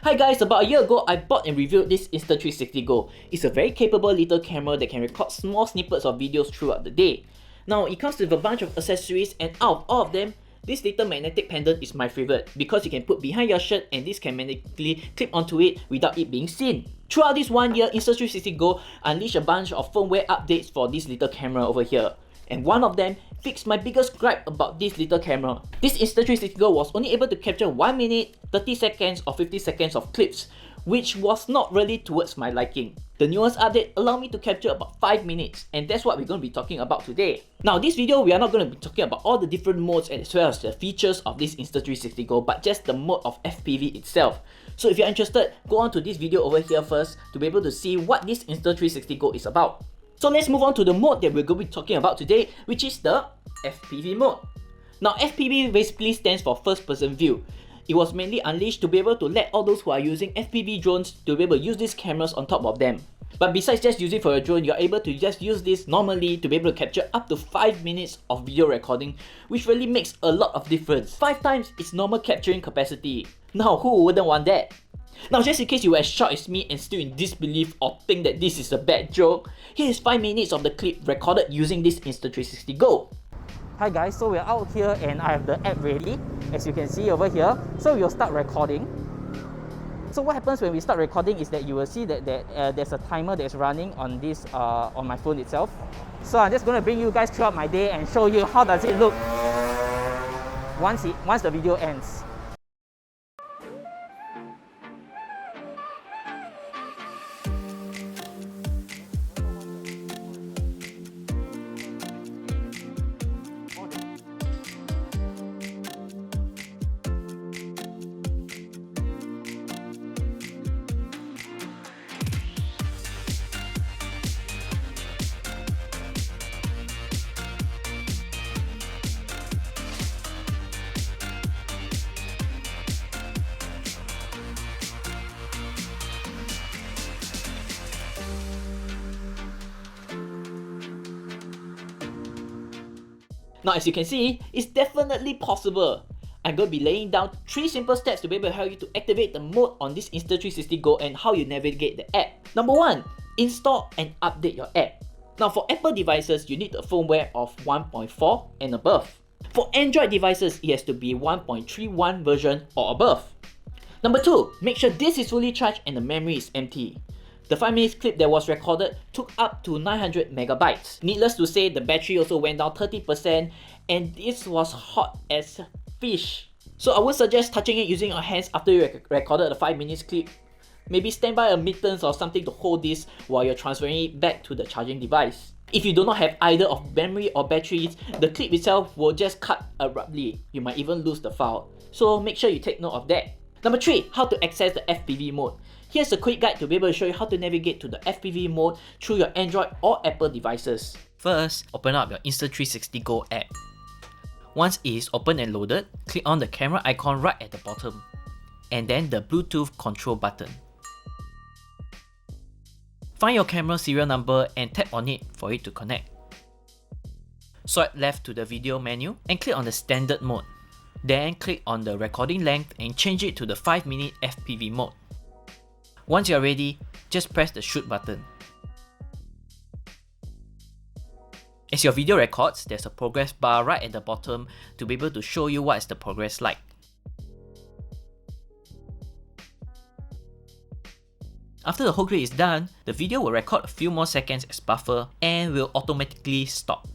Hi guys, about a year ago, I bought and reviewed this Insta360 Go. It's a very capable little camera that can record small snippets of videos throughout the day. Now, it comes with a bunch of accessories, and out of all of them, this little magnetic pendant is my favorite because you can put behind your shirt and this can magnetically clip onto it without it being seen. Throughout this 1 year, Insta360 Go unleashed a bunch of firmware updates for this little camera over here. And one of them fixed my biggest gripe about this little camera. This Insta360 Go was only able to capture 1 minute, 30 seconds or 50 seconds of clips, which was not really towards my liking. The newest update allowed me to capture about 5 minutes, and that's what we're going to be talking about today. Now, this video we are not going to be talking about all the different modes as well as the features of this Insta360 Go, but just the mode of FPV itself. So if you're interested, go on to this video over here first to be able to see what this Insta360 Go is about. So let's move on to the mode that we're going to be talking about today, which is the FPV mode. Now, FPV basically stands for first person view. It was mainly unleashed to be able to let all those who are using FPV drones to be able to use these cameras on top of them. But besides just using for a drone, you're able to just use this normally to be able to capture up to 5 minutes of video recording, which really makes a lot of difference. 5 times its normal capturing capacity. Now, who wouldn't want that? Now, just in case you were as shocked as me and still in disbelief or think that this is a bad joke, here is 5 minutes of the clip recorded using this Insta360 Go. Hi guys, so we're out here and I have the app ready, as you can see over here. So we'll start recording. So what happens when we start recording is that you will see that there's a timer that's running on this on my phone itself. So I'm just going to bring you guys throughout my day and show you how does it look once the video ends. Now, as you can see, it's definitely possible. I'm going to be laying down 3 simple steps to be able to help you to activate the mode on this Insta360 Go and how you navigate the app. Number 1, install and update your app. Now, for Apple devices, you need a firmware of 1.4 and above. For Android devices, it has to be 1.31 version or above. Number 2, make sure this is fully charged and the memory is empty. The 5 minutes clip that was recorded took up to 900 megabytes. Needless to say, the battery also went down 30% and this was hot as fish. So I would suggest touching it using your hands after you recorded the 5 minutes clip. Maybe stand by a mittens or something to hold this while you're transferring it back to the charging device. If you do not have either of memory or batteries, the clip itself will just cut abruptly. You might even lose the file. So make sure you take note of that. Number 3, how to access the FPV mode. Here's a quick guide to be able to show you how to navigate to the FPV mode through your Android or Apple devices. First, open up your Insta360 Go app. Once it is open and loaded, click on the camera icon right at the bottom, and then the Bluetooth control button. Find your camera serial number and tap on it for it to connect. Swipe left to the video menu and click on the standard mode. Then click on the recording length and change it to the 5 minute FPV mode. Once you're ready, just press the shoot button. As your video records, there's a progress bar right at the bottom to be able to show you what is the progress like. After the whole clip is done, the video will record a few more seconds as buffer and will automatically stop.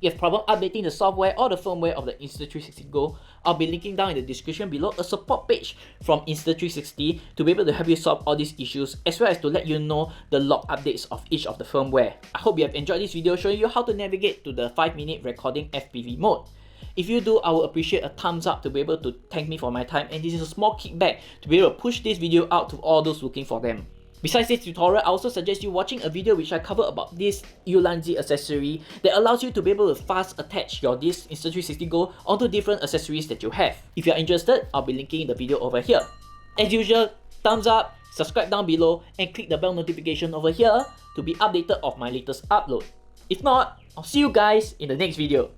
If you have problem updating the software or the firmware of the Insta360 Go, I'll be linking down in the description below a support page from Insta360 to be able to help you solve all these issues, as well as to let you know the log updates of each of the firmware. I hope you have enjoyed this video showing you how to navigate to the 5 minute recording FPV mode. If you do, I will appreciate a thumbs up to be able to thank me for my time, and this is a small kickback to be able to push this video out to all those looking for them. Besides this tutorial, I also suggest you watching a video which I cover about this Ulanzi accessory that allows you to be able to fast attach your this Insta360 Go onto different accessories that you have. If you are interested, I'll be linking the video over here. As usual, thumbs up, subscribe down below, and click the bell notification over here to be updated of my latest upload. If not, I'll see you guys in the next video.